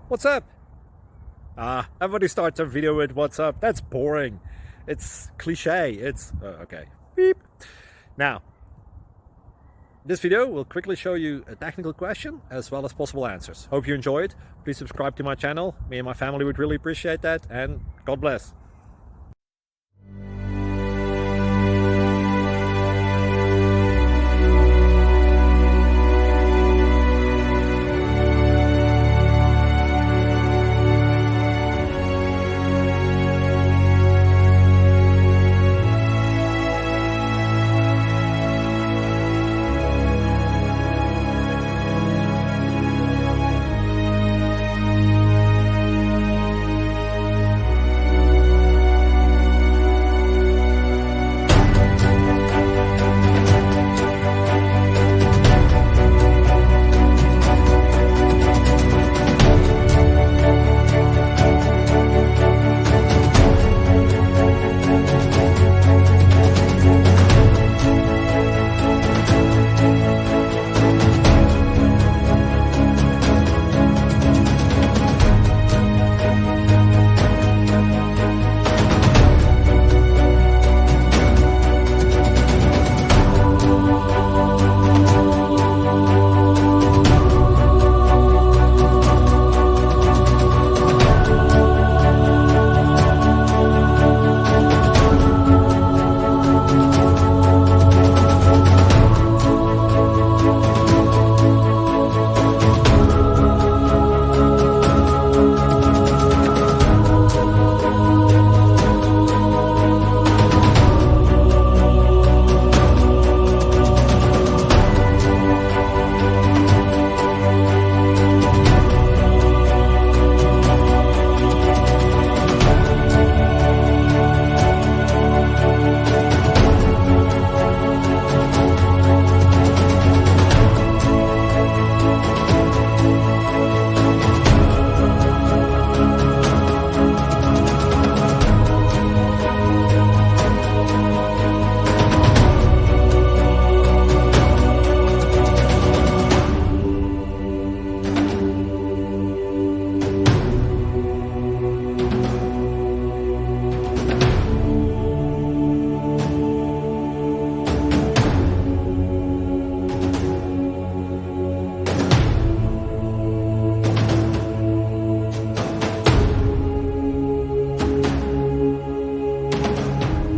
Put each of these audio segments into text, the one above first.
What's up? Everybody starts a video with what's up. That's boring. It's cliche. It's okay. Beep. Now, this video will quickly show you a technical question as well as possible answers. Hope you enjoy it. Please subscribe to my channel. Me and my family would really appreciate that, and God bless.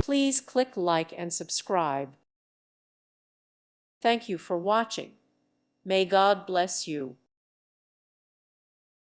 Please click like and subscribe. Thank you for watching. May God bless you.